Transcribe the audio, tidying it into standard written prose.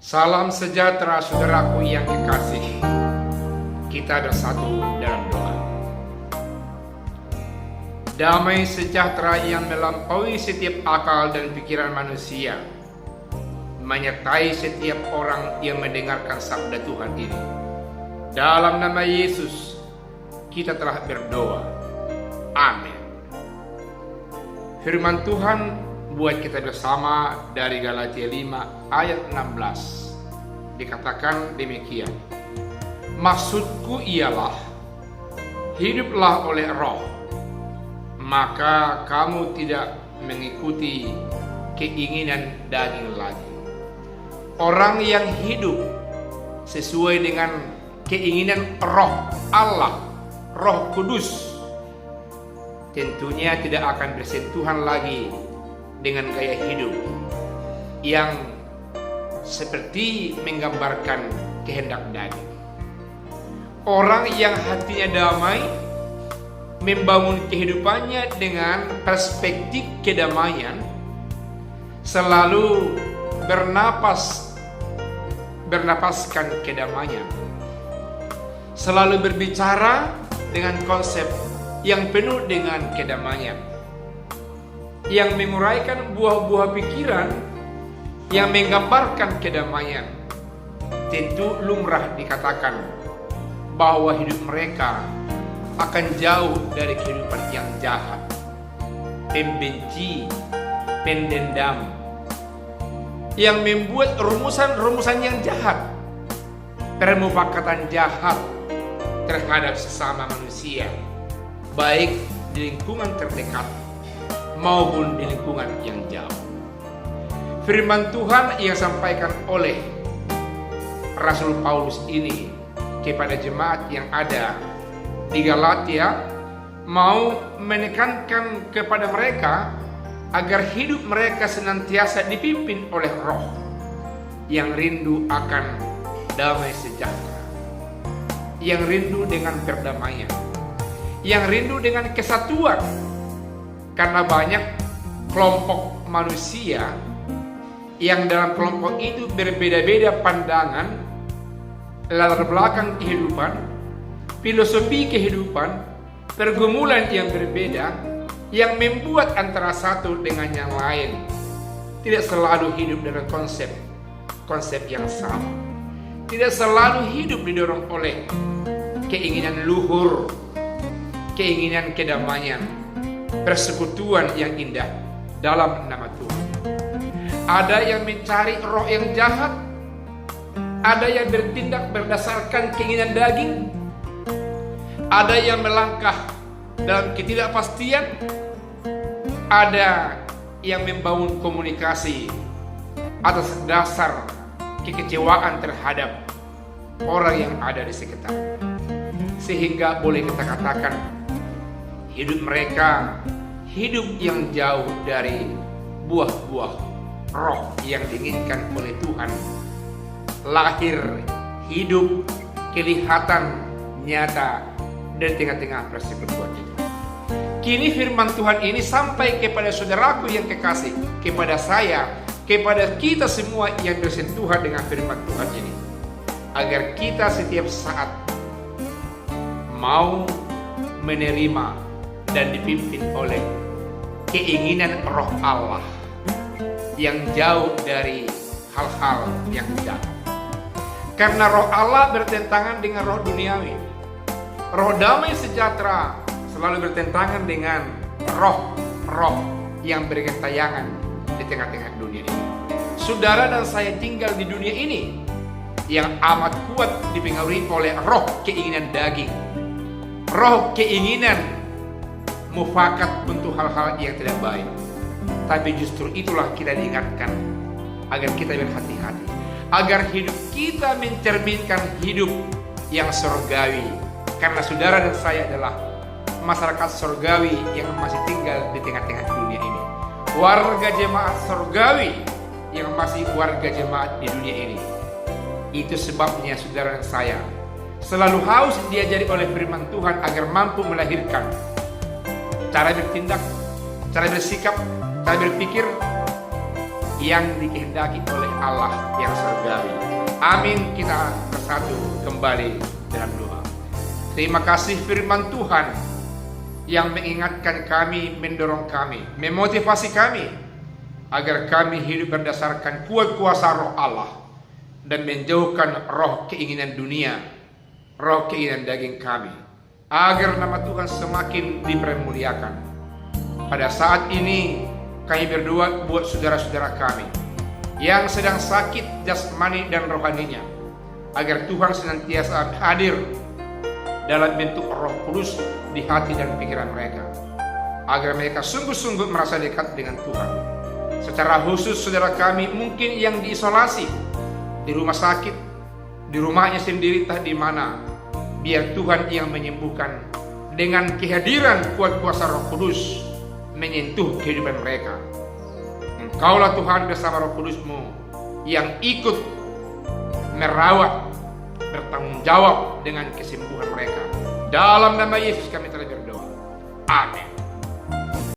Salam sejahtera saudaraku yang kekasih. Kita bersatu dalam doa. Damai sejahtera yang melampaui setiap akal dan pikiran manusia menyertai setiap orang yang mendengarkan sabda Tuhan ini. Dalam nama Yesus kita telah berdoa. Amin. Firman Tuhan buat kita bersama dari Galatia 5 ayat 16. Dikatakan demikian. Maksudku ialah, hiduplah oleh roh, maka kamu tidak mengikuti keinginan daging lagi. Orang yang hidup sesuai dengan keinginan roh Allah, Roh Kudus, tentunya tidak akan bersentuhan lagi dengan gaya hidup yang seperti menggambarkan kehendak daging. Orang yang hatinya damai membangun kehidupannya dengan perspektif kedamaian, selalu bernapaskan kedamaian, selalu berbicara dengan konsep yang penuh dengan kedamaian, yang menguraikan buah-buah pikiran yang menggambarkan kedamaian. Tentu lumrah dikatakan bahwa hidup mereka akan jauh dari kehidupan yang jahat, pembenci, pendendam, yang membuat rumusan-rumusan yang jahat, permufakatan jahat terhadap sesama manusia, baik di lingkungan terdekat maupun di lingkungan yang jauh. Firman Tuhan yang sampaikan oleh Rasul Paulus ini kepada jemaat yang ada di Galatia mau menekankan kepada mereka agar hidup mereka senantiasa dipimpin oleh roh yang rindu akan damai sejahtera, yang rindu dengan perdamaian, yang rindu dengan kesatuan. Karena banyak kelompok manusia yang dalam kelompok itu berbeda-beda pandangan, latar belakang kehidupan, filosofi kehidupan, pergumulan yang berbeda, yang membuat antara satu dengan yang lain tidak selalu hidup dengan konsep yang sama, tidak selalu hidup didorong oleh keinginan luhur, keinginan kedamaian, persekutuan yang indah dalam nama Tuhan. Ada yang mencari roh yang jahat, ada yang bertindak berdasarkan keinginan daging, ada yang melangkah dalam ketidakpastian, ada yang membangun komunikasi atas dasar kekecewaan terhadap orang yang ada di sekitar. Sehingga boleh kita katakan hidup mereka hidup yang jauh dari buah-buah roh yang diinginkan oleh Tuhan. Lahir, hidup, kelihatan, nyata dari tengah-tengah persekutuan itu. Kini firman Tuhan ini sampai kepada saudaraku yang kekasih, kepada saya, kepada kita semua yang bersentuhan dengan firman Tuhan ini, agar kita setiap saat mau menerima dan dipimpin oleh keinginan roh Allah yang jauh dari hal-hal yang jahat. Karena roh Allah bertentangan dengan roh duniawi. Roh damai sejahtera selalu bertentangan dengan roh-roh yang bergentayangan di tengah-tengah dunia ini. Saudara dan saya tinggal di dunia ini yang amat kuat dipengaruhi oleh roh keinginan daging, roh keinginan mufakat untuk hal-hal yang tidak baik. Tapi justru itulah kita diingatkan agar kita berhati-hati, agar hidup kita mencerminkan hidup yang surgawi. Karena saudara dan saya adalah masyarakat surgawi yang masih tinggal di tengah-tengah dunia ini, warga jemaat surgawi yang masih warga jemaat di dunia ini. Itu sebabnya saudara dan saya selalu harus diajari oleh firman Tuhan agar mampu melahirkan cara bertindak, cara bersikap, cara berpikir yang dikehendaki oleh Allah yang surgawi. Amin. Kita bersatu kembali dalam doa. Terima kasih firman Tuhan yang mengingatkan kami, mendorong kami, memotivasi kami agar kami hidup berdasarkan kuat kuasa roh Allah dan menjauhkan roh keinginan dunia, roh keinginan daging kami, agar nama Tuhan semakin dipermuliakan. Pada saat ini kami berdoa buat saudara-saudara kami yang sedang sakit jasmani dan rohaninya, agar Tuhan senantiasa hadir dalam bentuk Roh Kudus di hati dan pikiran mereka, agar mereka sungguh-sungguh merasa dekat dengan Tuhan. Secara khusus saudara kami mungkin yang diisolasi di rumah sakit, di rumahnya sendiri, entah di mana, biar Tuhan yang menyembuhkan dengan kehadiran kuat kuasa Roh Kudus menyentuh kehidupan mereka. Engkaulah Tuhan bersama Roh Kudus-Mu yang ikut merawat, bertanggung jawab dengan kesembuhan mereka. Dalam nama Yesus kami telah berdoa. Amin.